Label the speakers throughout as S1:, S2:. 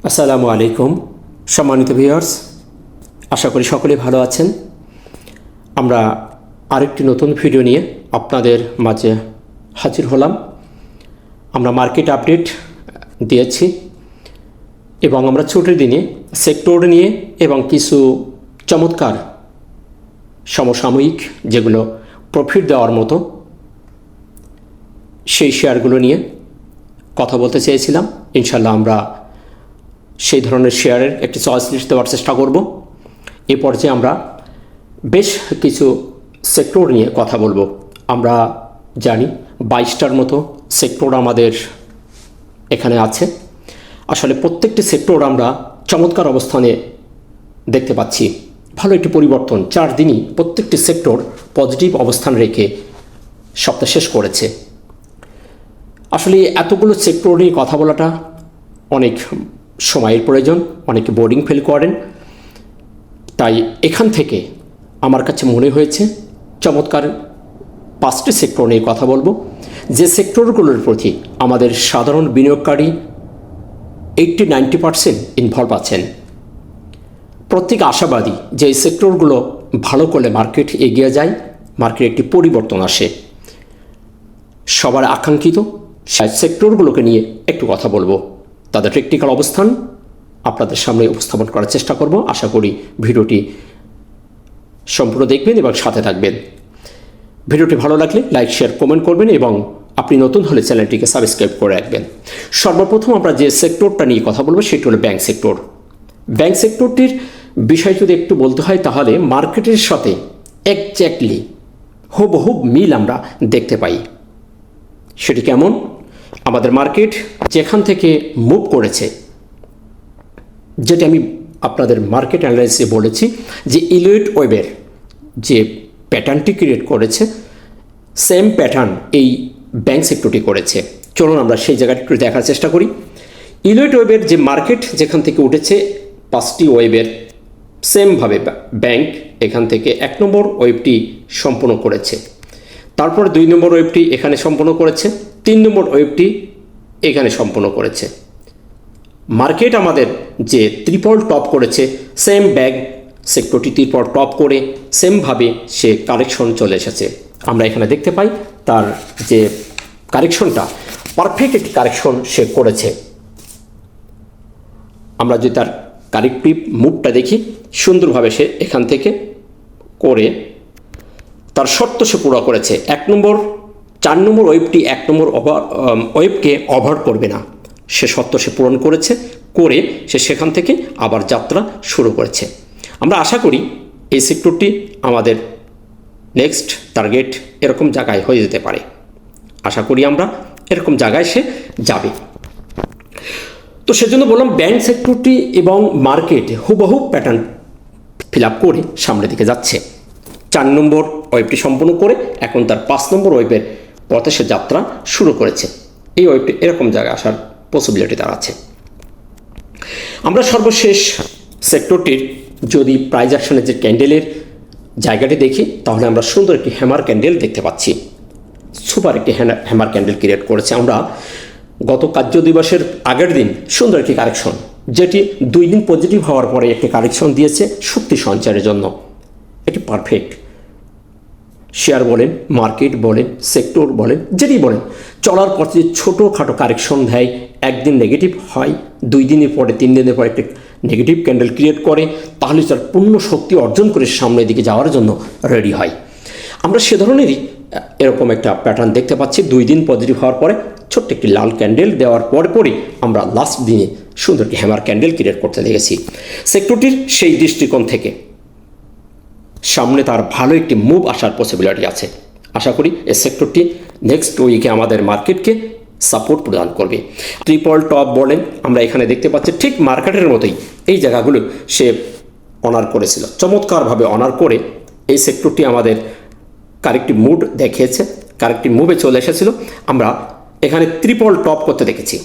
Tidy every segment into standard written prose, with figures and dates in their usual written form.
S1: আসসালামু আলাইকুম সম্মানিত ভিউয়ার্স, আশা করি সকলে ভালো আছেন। আমরা আরেকটি নতুন ভিডিও নিয়ে আপনাদের মাঝে হাজির হলাম। আমরা মার্কেট আপডেট দিয়েছি এবং আমরা ছুটির দিনে সেক্টর নিয়ে এবং কিছু চমৎকার সমসাময়িক যেগুলো প্রফিট দেওয়ার মতো সেই শেয়ারগুলো নিয়ে কথা বলতে চেয়েছিলাম। ইনশাল্লাহ আমরা সেই ধরনের শেয়ারের একটি চয়েস লিস্ট দেওয়ার চেষ্টা করব। এ পর্যায়ে আমরা বেশ কিছু সেক্টর নিয়ে কথা বলবো। আমরা জানি 22টার মতো সেক্টর আমাদের এখানে আছে। আসলে প্রত্যেকটি সেক্টর আমরা চমৎকার অবস্থানে দেখতে পাচ্ছি। ভালো একটি পরিবর্তন, 4 দিনই প্রত্যেকটি সেক্টর পজিটিভ অবস্থান রেখে সপ্তাহ শেষ করেছে। আসলে এতগুলো সেক্টর নিয়ে কথা বলাটা অনেক সময়ের প্রয়োজন, অনেকে বোর্ডিং ফিল করেন। তাই এখান থেকে আমার কাছে মনে হয়েছে চমৎকার 5টি সেক্টর নিয়ে কথা বলবো, যে সেক্টরগুলোর প্রতি আমাদের সাধারণ বিনিয়োগকারী 80-90% ইনভলভ আছেন। প্রত্যেক আশাবাদী যে এই সেক্টরগুলো ভালো করলে মার্কেট এগিয়ে যায়, মার্কেটে একটি পরিবর্তন আসে। সবার আকাঙ্ক্ষিত সেক্টরগুলোকে নিয়ে একটু কথা বলবো, তাদের টেকনিক্যাল অবস্থান আপনাদের সামনে উপস্থাপন করার চেষ্টা করব। আশা করি ভিডিওটি সম্পূর্ণ দেখবেন এবং সাথে থাকবেন। ভিডিওটি ভালো লাগলে লাইক, শেয়ার, কমেন্ট করবেন এবং আপনি নতুন হলে চ্যানেলটিকে সাবস্ক্রাইব করে রাখবেন। সর্বপ্রথম আমরা যে সেক্টরটা নিয়ে কথা বলবো সেটি হলো ব্যাংক সেক্টর। ব্যাংক সেক্টরটির বিষয় যদি একটু বলতে হয় তাহলে মার্কেটের সাথে এক্স্যাক্টলি হুবহু মিল আমরা দেখতে পাই। সেটি কেমন? আমাদের মার্কেট যেখান থেকে মুভ করেছে, যেটা আমি আপনাদের মার্কেট অ্যানালাইসিসে বলেছি যে ইলিয়ট ওয়েবের যে প্যাটার্নটি ক্রিয়েট করেছে, সেম প্যাটার্ন এই ব্যাংক সেক্টরটি করেছে। চলুন আমরা সেই জায়গাটি একটু দেখার চেষ্টা করি। ইলিয়ট ওয়েবের যে মার্কেট যেখান থেকে উঠেছে 5টি ওয়েবের সেমভাবে ব্যাংক এখান থেকে 1 নম্বর ওয়েবটি সম্পন্ন করেছে, তারপর 2 নম্বর ওয়েবটি এখানে সম্পন্ন করেছে, 3 নম্বর ওয়েবটি এখানে সম্পন্ন করেছে। মার্কেট আমাদের যে ত্রিপল টপ করেছে, সেম ব্যাংক সেক্টরটি ত্রিপল টপ করে সেমভাবে সে কারেকশন চলে এসেছে। আমরা এখানে দেখতে পাই তার যে কারেকশনটা পারফেক্ট একটি কারেকশন সে করেছে। আমরা যদি তার কারেক্টিভ মুভটা দেখি, সুন্দরভাবে সে এখান থেকে করে তার শর্ত সে পুরো করেছে। 4 নম্বর ওয়েবটি 1 নম্বর ওয়েবকে ওভার করবে না, সে শর্ত সে পূরণ করেছে, করে সে সেখান থেকে আবার যাত্রা শুরু করেছে। আমরা আশা করি এই সেক্টরটি আমাদের নেক্সট টার্গেট এরকম জায়গায় হয়ে যেতে পারে। আশা করি আমরা এরকম জায়গায় সে যাবে। তো সেজন্য বললাম ব্যাংক সেক্টরটি এবং মার্কেট হুবহু প্যাটার্ন ফিল আপ করে সামনের দিকে যাচ্ছে। 4 নম্বর ওয়েবটি সম্পূর্ণ করে এখন তার 5 নম্বর ওয়েবের পথে সে যাত্রা শুরু করেছে। এই ওয়েবটি এরকম জায়গায় আসার পসিবিলিটি তার আছে। আমরা সর্বশেষ সেক্টরটির যদি প্রাইস অ্যাকশনের যে ক্যান্ডেলের জায়গাটি দেখি তাহলে আমরা সুন্দর একটি হ্যামার ক্যান্ডেল দেখতে পাচ্ছি। সুপার একটি হ্যামার ক্যান্ডেল ক্রিয়েট করেছে। আমরা গত কার্য দিবসের আগের দিন সুন্দর একটি কারেকশন, যেটি 2 দিন পজিটিভ হওয়ার পরে একটি কারেকশন দিয়েছে শক্তি সঞ্চারের জন্য। এটি পারফেক্ট। শেয়ার বলেন, মার্কেট বলেন, সেক্টর বলেন, যেটি বলেন, চলার পথে যে ছোটোখাটো কারেকশন দেয়, একদিন নেগেটিভ হয়, 2 দিনের পরে 3 দিনের পরে একটি নেগেটিভ ক্যান্ডেল ক্রিয়েট করে, তাহলে তার পূর্ণ শক্তি অর্জন করে সামনের দিকে যাওয়ার জন্য রেডি হয়। আমরা সে ধরনেরই এরকম একটা প্যাটার্ন দেখতে পাচ্ছি। 2 দিন পজিটিভ হওয়ার পরে ছোট্ট একটি লাল ক্যান্ডেল দেওয়ার পরই আমরা লাস্ট দিনে সুন্দর একটি হ্যামার ক্যান্ডেল ক্রিয়েট করতে দেখেছি। সেক্টরটির সেই দৃষ্টিকোণ থেকে সামনে তার ভালো একটি মুভ আসার পসিবিলিটি আছে। আশা করি এই সেক্টরটি নেক্সট উইকে আমাদের মার্কেটকে সাপোর্ট প্রদান করবে। ট্রিপল টপ বলেন, আমরা এখানে দেখতে পাচ্ছি ঠিক মার্কেটের মতোই এই জায়গাগুলো সে অনার করেছিল, চমৎকারভাবে অনার করে এই সেক্টরটি আমাদের কারেক্টিভ মুড দেখিয়েছে, কারেক্টিভ মুভে চলে এসেছিল। আমরা এখানে ট্রিপল টপ করতে দেখেছি।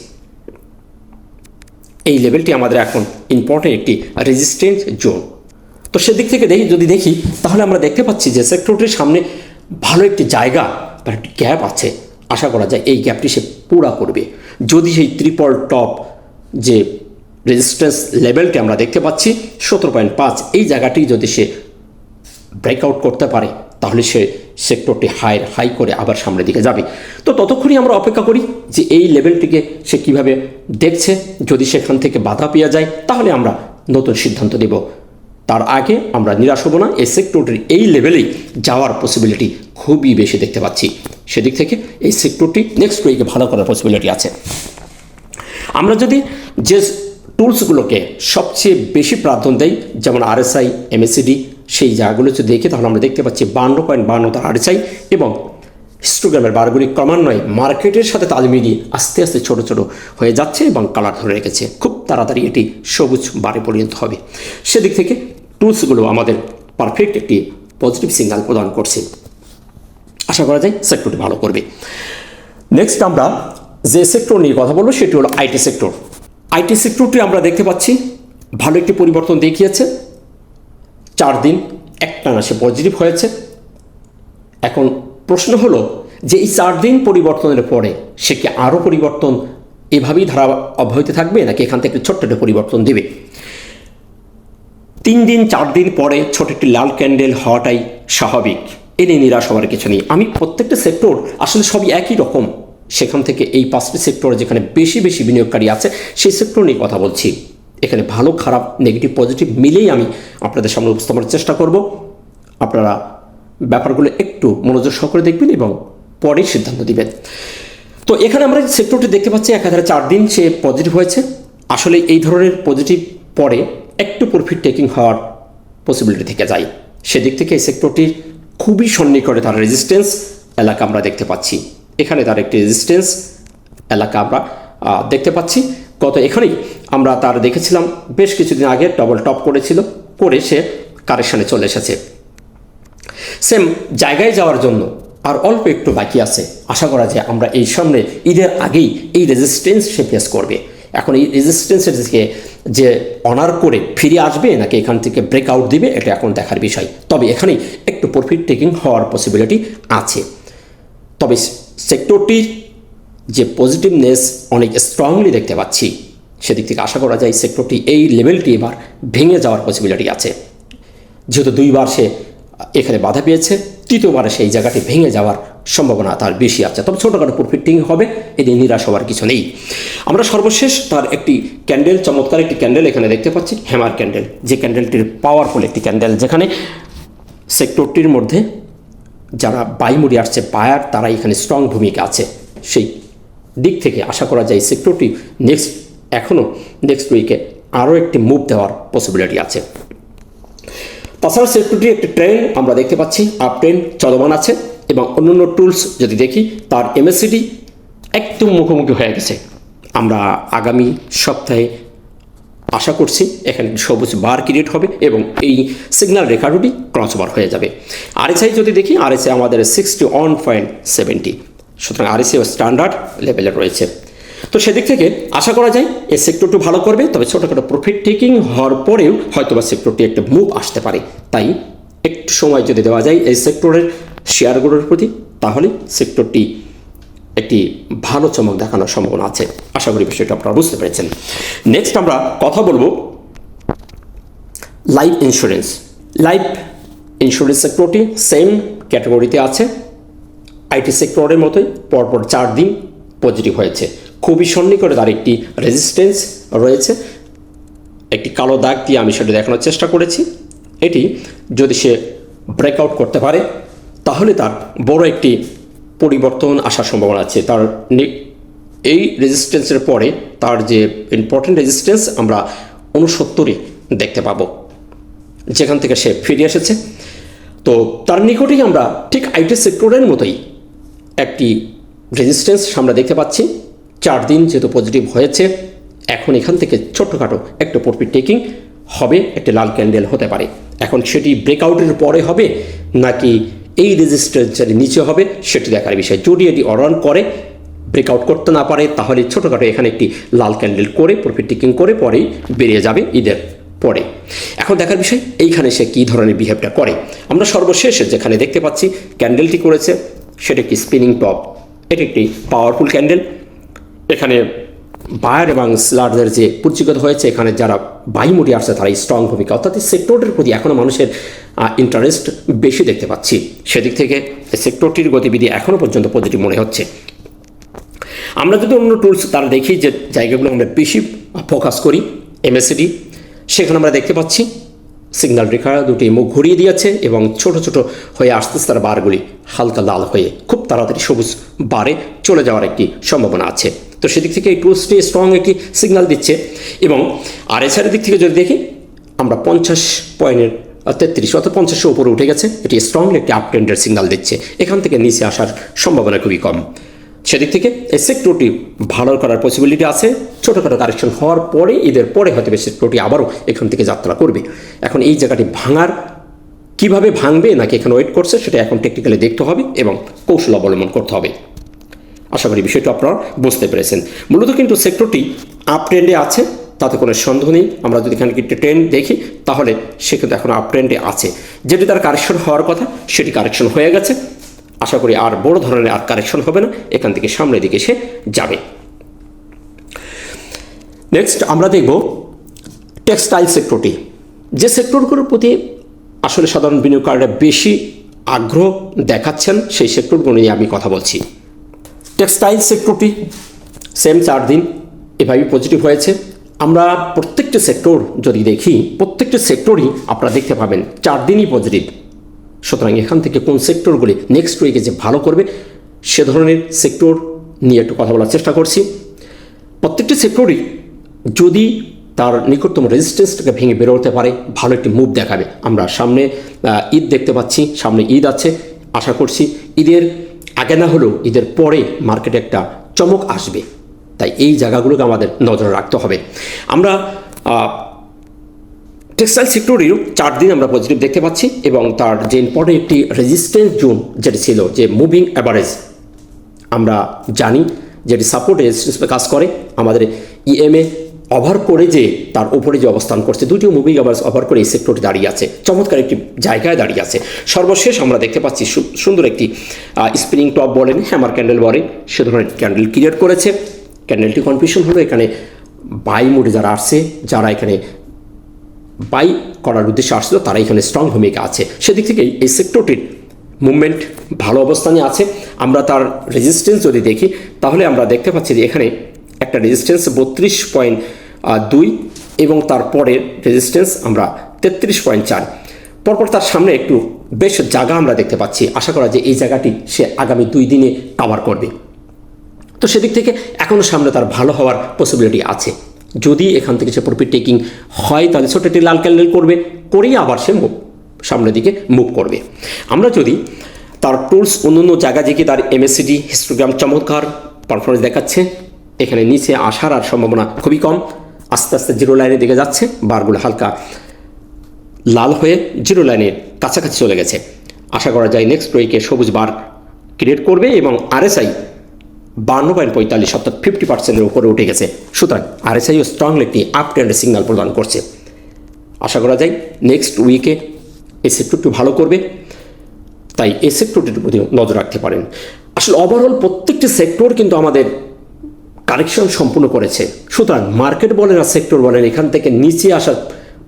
S1: এই লেভেলটি আমাদের এখন ইম্পর্টেন্ট একটি রেজিস্ট্যান্স জোন। তো সেদিক থেকে যদি দেখি তাহলে আমরা দেখতে পাচ্ছি যে সেক্টরটির সামনে ভালো একটি জায়গা বা একটি গ্যাপ আছে। আশা করা যায় এই গ্যাপটি সে পুরা করবে যদি সেই ট্রিপল টপ যে রেজিস্ট্যান্স লেভেলটি আমরা দেখতে পাচ্ছি 17.5, এই জায়গাটি যদি সে ব্রেকআউট করতে পারে তাহলে সে সেক্টরটি হাই করে আবার সামনের দিকে যাবে। তো ততক্ষণই আমরা অপেক্ষা করি যে এই লেভেলটিকে সে কিভাবে দেখছে। যদি সেখান থেকে বাধা পেয়ে যায় তাহলে আমরা নতুন সিদ্ধান্ত নেব। তার আগে আমরা নিরাশ হব না। এই সেক্টরটির এই লেভেলেই যাওয়ার পসিবিলিটি খুবই বেশি দেখতে পাচ্ছি। সেদিক থেকে এই সেক্টরটি নেক্সট উইকে ভালো করার পসিবিলিটি আছে। আমরা যদি যে টুলসগুলোকে সবচেয়ে বেশি প্রাধান্য দেই, যেমন RSI, MACD, সেই জায়গাগুলো যদি দেখি তাহলে আমরা দেখতে পাচ্ছি 52.52 তার RSI এবং হিস্টোগ্রামের বারগুলি ক্রমান্বয়ে মার্কেটের সাথে তাল মিলিয়ে আস্তে আস্তে ছোট ছোট হয়ে যাচ্ছে এবং কালার ধরে রেখেছে। খুব তাড়াতাড়ি এটি সবুজ বারে পরিণত হবে। সেদিক থেকে টুলসগুলো আমাদের পারফেক্ট একটি পজিটিভ সিগন্যাল প্রদান করছে। আশা করা যায় সেক্টরটি ভালো করবে। নেক্সট আমরা যে সেক্টর নিয়ে কথা বলবো সেটি হলো আইটি সেক্টর। আইটি সেক্টরটি আমরা দেখতে পাচ্ছি ভালো একটি পরিবর্তন দেখিয়েছে। 4 দিন একটানা সে পজিটিভ হয়েছে। এখন প্রশ্ন হলো যে এই 4 দিন পরিবর্তনের পরে সে কি আরও পরিবর্তন এভাবেই ধারা অব্যাহত থাকবে নাকি এখান থেকে ছোট্ট একটা পরিবর্তন দেবে? 3 দিন 4 দিন পরে ছোট একটি লাল ক্যান্ডেল হওয়াটাই স্বাভাবিক, এ নিয়ে নিরাশ হওয়ার কিছু নেই। আমি প্রত্যেকটা সেক্টর আসলে সবই একই রকম, সেখান থেকে এই 5টি সেক্টরে যেখানে বেশি বেশি বিনিয়োগকারী আছে সেই সেক্টর নিয়ে কথা বলছি। এখানে ভালো খারাপ নেগেটিভ পজিটিভ মিলেই আমি আপনাদের সামনে উপস্থাপনের চেষ্টা করব। আপনারা ব্যাপারগুলো একটু মনোযোগ সহকারে দেখবেন এবং পরে সিদ্ধান্ত দিবেন। তো এখানে আমরা সেক্টরটি দেখতে পাচ্ছি একাধারে 4 দিন সে পজিটিভ হয়েছে। আসলে এই ধরনের পজিটিভ পরে একটু প্রফিট টেকিং হওয়ার পসিবিলিটি থেকে যায়। সেদিক থেকে এই সেক্টরটির খুবই সন্নিকটে তার রেজিস্ট্যান্স এলাকা আমরা দেখতে পাচ্ছি। এখানে তার একটি রেজিস্ট্যান্স এলাকা আমরা দেখতে পাচ্ছি। এখানেই আমরা তার দেখেছিলাম বেশ কিছুদিন আগে ডবল টপ করেছিল, করে সে কারেকশানে চলে এসেছে। সেম জায়গায় যাওয়ার জন্য আর অল্প একটু বাকি আছে। আশা করা যায় আমরা এই সামনে ঈদের আগেই এই রেজিস্ট্যান্স সে ফেস করবে। এখন এই রেজিস্ট্যান্সের দিকে যে অনার করে ফিরে আসবে নাকি এখান থেকে ব্রেকআউট দিবে এটা এখন দেখার বিষয়। তবে এখানেই একটু প্রফিট টেকিং হওয়ার পসিবিলিটি আছে। তবে সেক্টরটির যে পজিটিভনেস অনেক স্ট্রংলি দেখতে পাচ্ছি, সেদিক থেকে আশা করা যায় সেক্টরটি এই লেভেলটি এবার ভেঙে যাওয়ার পসিবিলিটি আছে। যেহেতু 2বার সে এখানে বাধা পেয়েছে, 3য়বারে সেই জায়গাটি ভেঙে যাওয়ার সম্ভাবনা তার বেশি আছে। তবে ছোটোখাটো প্রফিটিং হবে, এটি নিরাশ হওয়ার কিছু নেই। আমরা সর্বশেষ তার একটি ক্যান্ডেল, চমৎকার একটি ক্যান্ডেল এখানে দেখতে পাচ্ছি, হ্যামার ক্যান্ডেল, যে ক্যান্ডেলটির পাওয়ারফুল একটি ক্যান্ডেল, যেখানে সেক্টরটির মধ্যে যারা বাই মুডে আসছে বায়ার তারা এখানে স্ট্রং ভূমিকা আছে। সেই দিক থেকে আশা করা যায় সেক্টরটি নেক্সট উইকে আরও একটি মুভ দেওয়ার পসিবিলিটি আছে। তাছাড়া সেক্টরটির একটি ট্রেন্ড আমরা দেখতে পাচ্ছি, আপ ট্রেন্ড চলমান আছে এবং অন্যান্য টুলস যদি দেখি তার MACD একদম মুখোমুখি হয়ে গেছে। আমরা আগামী সপ্তাহে আশা করছি এখানে সবুজ বার ক্রিয়েট হবে এবং এই সিগন্যাল রেখা দুটি ক্রস বার হয়ে যাবে। RSI যদি দেখি, RSI আমাদের 61.70, সুতরাং RSI স্ট্যান্ডার্ড লেভেলে রয়েছে। তো সেদিক থেকে আশা করা যায় এই সেক্টরটি ভালো করবে। তবে ছোটোখাটো প্রফিট টেকিং হওয়ার পরেও হয়তোবা সেক্টরটি একটা মুভ আসতে পারে। তাই একটু সময় যদি দেওয়া যায় এই সেক্টরের শেয়ারগুলোর প্রতি, তাহলে সেক্টরটি একটি ভালো চমক দেখানোর সম্ভাবনা আছে। আশা করি বিষয়টা আপনারা বুঝতে পেরেছেন। নেক্সট আমরা কথা বলবো লাইফ ইন্স্যুরেন্স। লাইফ ইন্স্যুরেন্স সেক্টরটি সেম ক্যাটাগরিতে আছে, আইটি সেক্টরের মতোই পরপর 4 দিন পজিটিভ হয়েছে। খুবই সন্নিকটে তার একটি রেজিস্ট্যান্স রয়েছে, একটি কালো দাগ দিয়ে আমি সেটা দেখানোর চেষ্টা করেছি। এটি যদি সে ব্রেকআউট করতে পারে তাহলে তার বড় একটি পরিবর্তন আসার সম্ভাবনা আছে। তার এই রেজিস্ট্যান্সের পরে তার যে ইম্পর্টেন্ট রেজিস্ট্যান্স আমরা 69 দেখতে পাবো, যেখান থেকে সে ফিরে এসেছে। তো তার নিকটেই আমরা ঠিক আইটি সেক্টরের মতোই একটি রেজিস্ট্যান্স আমরা দেখতে পাচ্ছি। 4 দিন যেহেতু পজিটিভ হয়েছে, এখন এখান থেকে ছোট্টখাটো একটা প্রফিট টেকিং হবে, একটা লাল ক্যান্ডেল হতে পারে। এখন সেটি ব্রেকআউটের পরে হবে নাকি এই রেজিস্ট্যান্সের নিচে হবে সেটি দেখার বিষয়। যদি এটি অরান করে, ব্রেকআউট করতে না পারে, তাহলে ছোটোখাটো এখানে একটি লাল ক্যান্ডেল করে প্রফিট টেকিং করে পরেই বেরিয়ে যাবে ঈদের পরে। এখন দেখার বিষয় এইখানে সে কী ধরনের বিহেভটা করে। আমরা সর্বশেষে যেখানে দেখতে পাচ্ছি ক্যান্ডেলটি করেছে সেটা একটি স্পিনিং টপ, এটি একটি পাওয়ারফুল ক্যান্ডেল। এখানে বায়ার এবং সেলারদের যে পুঞ্জিগত হয়েছে, এখানে যারা বাই মোডে আসছে তারা স্ট্রং ভূমিকা, অর্থাৎ এই সেক্টরটির প্রতি এখনও মানুষের ইন্টারেস্ট বেশি দেখতে পাচ্ছি। সেদিক থেকে এই সেক্টরটির গতিবিধি এখনও পর্যন্ত পজিটিভ মনে হচ্ছে। আমরা যদি অন্য টুলস তারা দেখি যে জায়গাগুলো আমরা বেশি ফোকাস করি, MACD, সেখানে আমরা দেখতে পাচ্ছি সিগন্যাল রেখা দুটি মুখ ঘুরিয়ে দিয়েছে এবং ছোট ছোট হয়ে আসতেছে তার বারগুলি হালকা লাল হয়ে খুব তাড়াতাড়ি সবুজ বারে চলে যাওয়ার একটি সম্ভাবনা আছে। তো সেদিক থেকে এই টুলসটি স্ট্রং একটি সিগন্যাল দিচ্ছে। এবং RSI দিক থেকে যদি দেখি আমরা 50.33 অর্থাৎ 50-এর উপরে উঠে গেছে, এটি স্ট্রংলি একটি আপ ট্রেন্ডের সিগন্যাল দিচ্ছে। এখান থেকে নিচে আসার সম্ভাবনা খুবই কম। সেদিক থেকে এই সেক্টরটি ভালো করার পসিবিলিটি আছে। ছোটোখাটো কারেকশন হওয়ার পরে, ঈদের পরে হয়তো সেক্টরটি আবারও এখান থেকে যাত্রা করবে। এখন এই জায়গাটি ভাঙার, কিভাবে ভাঙবে নাকি এখানে ওয়েট করছে, সেটা এখন টেকনিক্যালি দেখতে হবে এবং কৌশল অবলম্বন করতে হবে। আশা করি বিষয়টা আপনারা বুঝতে পেরেছেন। মূলত কিন্তু সেক্টরটি আপ ট্রেন্ডে আছে, তাতে কোনো সন্দেহ নেই। আমরা যদি এখানে একটা ট্রেন্ড দেখি তাহলে সে কিন্তু এখন আপ ট্রেন্ডে আছে। যেটি তার কারেকশন হওয়ার কথা সেটি কারেকশন হয়ে গেছে। আশা করি আর বড় ধরনের আর কারেকশন হবে না, এখান থেকে সামনের দিকে সে যাবে। নেক্সট আমরা দেখব টেক্সটাইল সেক্টরটি। যে সেক্টরগুলোর প্রতি আসলে সাধারণ বিনিয়োগকারীরা বেশি আগ্রহ দেখাচ্ছেন সেই সেক্টরগুলো নিয়ে আমি কথা বলছি। টেক্সটাইল সেক্টরটি সেম 4 দিন এভাবেই পজিটিভ হয়েছে। আমরা প্রত্যেকটি সেক্টর যদি দেখি, প্রত্যেকটি সেক্টরই আপনারা দেখতে পাবেন 4 দিনই পজিটিভ। সুতরাং এখান থেকে কোন সেক্টরগুলি নেক্সট উইকে যে ভালো করবে সে ধরনের সেক্টর নিয়ে একটু কথা বলার চেষ্টা করছি। প্রত্যেকটি সেক্টরই যদি তার নিকটতম রেজিস্ট্যান্সটাকে ভেঙে বেরোতে পারে ভালো একটি মুভ দেখাবে। আমরা সামনে ঈদ দেখতে পাচ্ছি, সামনে ঈদ আছে। আশা করছি ঈদের আগে না হলেও ঈদের পরে মার্কেটে একটা চমক আসবে, তাই এই জায়গাগুলোকে আমাদের নজরে রাখতে হবে। আমরা টেক্সটাইল সেক্টরেরও 4 দিন আমরা পজিটিভ দেখতে পাচ্ছি এবং তার যে ইম্পর্টেন্ট একটি রেজিস্ট্যান্স জোন যেটি ছিল, যে মুভিং অ্যাভারেজ, আমরা জানি যেটি সাপোর্ট রেজিস্ট্যান্স কাজ করে। আমাদের EMA ওভার করে যে তার উপরে যে অবস্থান করছে, দুটিও মুভিং অ্যাভারেজ ওভার করে এই সেক্টরটি দাঁড়িয়ে আছে, চমৎকার একটি জায়গায় দাঁড়িয়ে আছে। সর্বশেষ আমরা দেখতে পাচ্ছি সুন্দর একটি স্প্রিং টপ বলেন, হ্যামার ক্যান্ডেল বলে, সে ধরনের ক্যান্ডেল ক্রিয়েট করেছে। ক্যান্ডেলটি কনফিউশন হলো এখানে বাই মোডে যারা আসছে, যারা এখানে বাই করার উদ্দেশ্যে আসছিল তারা এখানে স্ট্রং ভূমিকা আছে। সেদিক থেকে এই সেক্টরটির মুভমেন্ট ভালো অবস্থানে আছে। আমরা তার রেজিস্ট্যান্স যদি দেখি তাহলে আমরা দেখতে পাচ্ছি যে এখানে একটা রেজিস্ট্যান্স 32.2 এবং তারপরের রেজিস্ট্যান্স আমরা 33.4, পরপর তার সামনে একটু বেশ জায়গা আমরা দেখতে পাচ্ছি। আশা করা যে এই জায়গাটি সে আগামী 2 দিনে কভার করবে। তো সেদিক থেকে এখনও সামনে তার ভালো হওয়ার পসিবিলিটি আছে। যদি এখান থেকে সে প্রফিট টেকিং হয় তাহলে ছোট একটি লাল ক্যান্ডেল করবে, করেই আবার সে সামনের দিকে মুভ করবে। আমরা যদি তার টুলস অন্য জায়গা থেকে তার MACD হিস্টোগ্রাম চমৎকার পারফরমেন্স দেখাচ্ছে, এখানে নিচে আসার আর সম্ভাবনা খুবই কম। আস্তে আস্তে জিরো লাইনের দিকে যাচ্ছে, বারগুলো হালকা লাল হয়ে জিরো লাইনের কাছাকাছি চলে গেছে। আশা করা যায় নেক্সট উইকে সবুজ বার ক্রিয়েট করবে এবং RSI 52.45 অর্থাৎ 50%-এর উপরে উঠে গেছে। সুতরাং RSIও স্ট্রংলি একটি আপ ট্রেন্ডের সিগন্যাল প্রদান করছে। আশা করা যায় নেক্সট উইকে এই সেক্টরটি ভালো করবে, তাই এই সেক্টরটির প্রতি নজর রাখতে পারেন। আসলে ওভারঅল প্রত্যেকটি সেক্টর কিন্তু আমাদের কারেকশন সম্পূর্ণ করেছে। সুতরাং মার্কেট বলেন আর সেক্টর বলেন, এখান থেকে নিচে আসার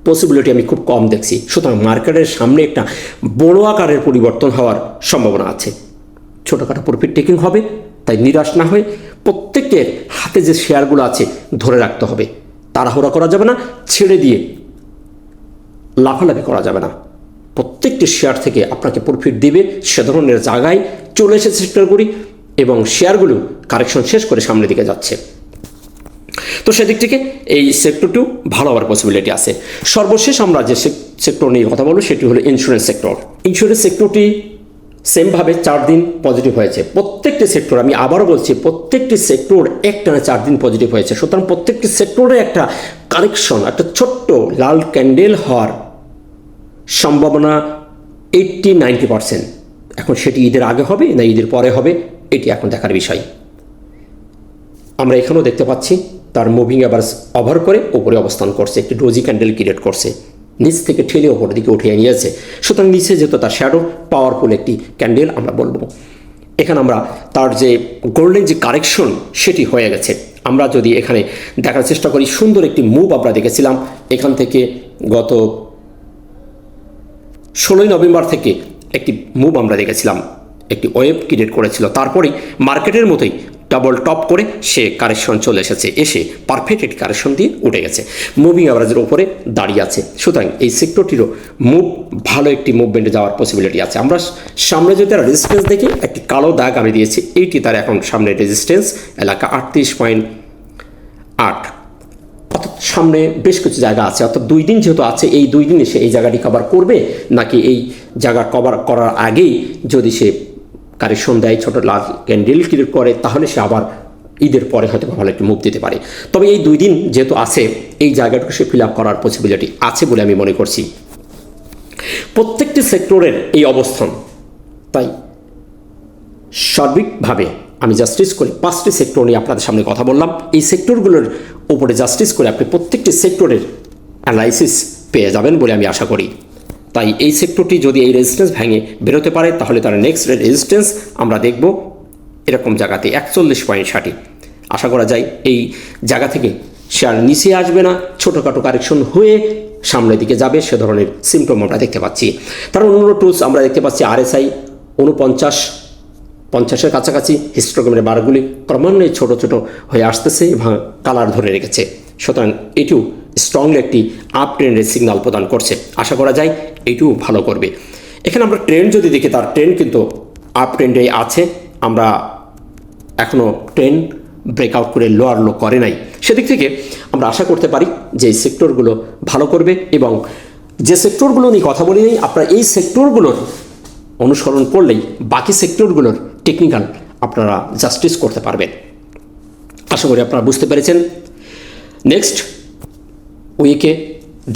S1: পসিবিলিটি আমি খুব কম দেখছি। সুতরাং মার্কেটের সামনে একটা বড় আকারের পরিবর্তন হওয়ার সম্ভাবনা আছে। ছোটোখাটো প্রফিট টেকিং হবে, তাই নিরাশ না হয়ে প্রত্যেকের হাতে যে শেয়ারগুলো আছে ধরে রাখতে হবে। তাড়াহুড়া করা যাবে না, ছেড়ে দিয়ে লাফালাফি করা যাবে না। প্রত্যেকটি শেয়ার থেকে আপনাকে প্রফিট দেবে সে ধরনের জায়গায় চলে এসেছে সেক্টরগুলি এবং শেয়ারগুলো কারেকশন শেষ করে সামনের দিকে যাচ্ছে। তো সেদিক থেকে এই সেক্টরটিও ভালো হওয়ার পসিবিলিটি আছে। সর্বশেষ আমরা যে সেক্টর নিয়ে কথা বলবো সেটি হলো ইন্স্যুরেন্স সেক্টর। ইন্স্যুরেন্স সেক্টরটি সেমভাবে 4 দিন পজিটিভ হয়েছে। প্রত্যেকটি সেক্টর, আমি আবারও বলছি, প্রত্যেকটি সেক্টর একটানা 4 দিন পজিটিভ হয়েছে। সুতরাং প্রত্যেকটি সেক্টরে একটা কারেকশন, একটা ছোট্ট লাল ক্যান্ডেল হওয়ার সম্ভাবনা 80-90%। এখন সেটি ঈদের আগে হবে না ঈদের পরে হবে এটি এখন দেখার বিষয়। আমরা এখানেও দেখতে পাচ্ছি তার মুভিং অ্যাভারেজ ওভার করে উপরে অবস্থান করছে, একটি ডোজি ক্যান্ডেল ক্রিয়েট করছে, নিচ থেকে ঠেলে ওপরের দিকে উঠিয়ে নিয়েছে। সুতরাং নিচে যেহেতু তার শ্যাডো পাওয়ারফুল একটি ক্যান্ডেল আমরা বলবো। এখানে আমরা তার যে গোল্ডেন যে কারেকশন সেটি হয়ে গেছে। আমরা যদি এখানে দেখার চেষ্টা করি, সুন্দর একটি মুভ আমরা দেখেছিলাম এখান থেকে গত 16ই নভেম্বর থেকে একটি মুভ আমরা দেখেছিলাম, একটি ওয়েভ ক্রিয়েট করেছিল, তারপরেই মার্কেটের মতোই ডাবল টপ করে সে কারেকশন চলে এসেছে, এসে পারফেক্ট একটি কারেকশন দিয়ে উঠে গেছে, মুভিং অ্যাভারেজের উপরে দাঁড়িয়ে আছে। সুতরাং এই সেক্টরটিরও মুভ ভালো একটি মুভমেন্টে যাওয়ার পসিবিলিটি আছে। আমরা সামনে যদি তার রেজিস্ট্যান্স দেখি, একটি কালো দাগ আমি দিয়েছি, এইটি তার এখন সামনে রেজিস্ট্যান্স এলাকা 38.8, অর্থাৎ সামনে বেশ কিছু জায়গা আছে, অর্থাৎ 2 দিন যেহেতু আছে, এই 2 দিনে সে এই জায়গাটি কভার করবে, নাকি এই জায়গা কভার করার আগেই যদি সে কারেকশন দেয়, ছোট লাল ক্যান্ডেল ক্রিয়েট করে, তাহলে সে আবার ঈদের পরে হয়তো ভালো একটি মুভ দিতে পারে। তবে এই 2 দিন যেহেতু আছে, এই জায়গাটুকু সে ফিল আপ করার পসিবিলিটি আছে বলে আমি মনে করছি। প্রত্যেকটি সেক্টরের এই অবস্থান, তাই সার্বিকভাবে আমি জাস্টিস করে 5টি সেক্টর নিয়ে আপনাদের সামনে কথা বললাম। এই সেক্টরগুলোর উপরে জাস্টিস করে আপনি প্রত্যেকটি সেক্টরের অ্যানালাইসিস পেয়ে যাবেন বলে আমি আশা করি। তাই এই সেক্টরটি যদি এই রেজিস্ট্যান্স ভেঙে বেরোতে পারে, তাহলে তার নেক্সট রেজিস্ট্যান্স আমরা দেখব এরকম জায়গাতে 41.60। আশা করা যায় এই জায়গা থেকে শেয়ার নিচে আসবে না, ছোটোখাটো কারেকশন হয়ে সামনের দিকে যাবে, সে ধরনের সিমটম আমরা দেখতে পাচ্ছি। তার অন্য টুলস আমরা দেখতে পাচ্ছি RSI 49-50-এর কাছাকাছি, হিস্টোগ্রামের বারগুলি ক্রমান্বয়ে ছোট ছোট হয়ে আসতেছে এবং কালার ধরে রেখেছে। সুতরাং এটিও স্ট্রংলি একটি আপ ট্রেন্ডের সিগন্যাল প্রদান করছে। আশা করা যায় এটিও ভালো করবে। এখানে আমরা ট্রেন্ড যদি দেখি, তার ট্রেন্ড কিন্তু আপ ট্রেন্ডে আছে। আমরা এখনও ট্রেন্ড ব্রেকআউট করে লোয়ার লো করে নাই, সেদিক থেকে আমরা আশা করতে পারি যে এই সেক্টরগুলো ভালো করবে। এবং যে সেক্টরগুলো নিয়ে কথা বলি নেই, আপনারা এই সেক্টরগুলোর অনুসরণ করলেই বাকি সেক্টরগুলোর টেকনিক্যাল আপনারা জাস্টিস করতে পারবেন। আশা করি আপনারা বুঝতে পেরেছেন। নেক্সট উইকে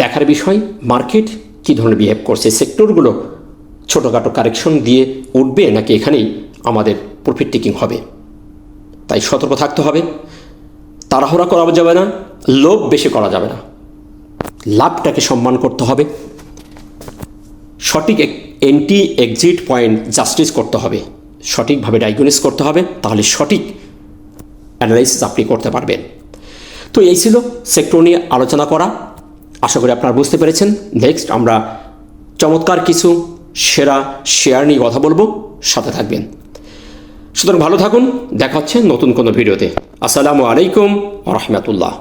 S1: দেখার বিষয়, মার্কেট কী ধরনের বিহেভ করছে, সেক্টরগুলো ছোটোখাটো কারেকশন দিয়ে উঠবে নাকি এখানেই আমাদের প্রফিট টেকিং হবে। তাই সতর্ক থাকতে হবে, তাড়াহুড়া করা যাবে না, লোভ বেশি করা যাবে না, লাভটাকে সম্মান করতে হবে, সঠিক এন্ট্রি এক্সিট পয়েন্ট জাস্টিস করতে হবে, সঠিকভাবে ডায়াগনোস করতে হবে, তাহলে সঠিক অ্যানালাইসিস আপনি করতে পারবেন। তো এই ছিল সেক্টর নিয়ে আলোচনা করা। আশা করি আপনারা বুঝতে পেরেছেন। নেক্সট আমরা চমৎকার কিছু সেরা শেয়ার নিয়ে কথা বলবো, সাথে থাকবেন। সুতরাং ভালো থাকুন, দেখা হচ্ছে নতুন কোনো ভিডিওতে। আসসালামু আলাইকুম ওয়া রাহমাতুল্লাহ।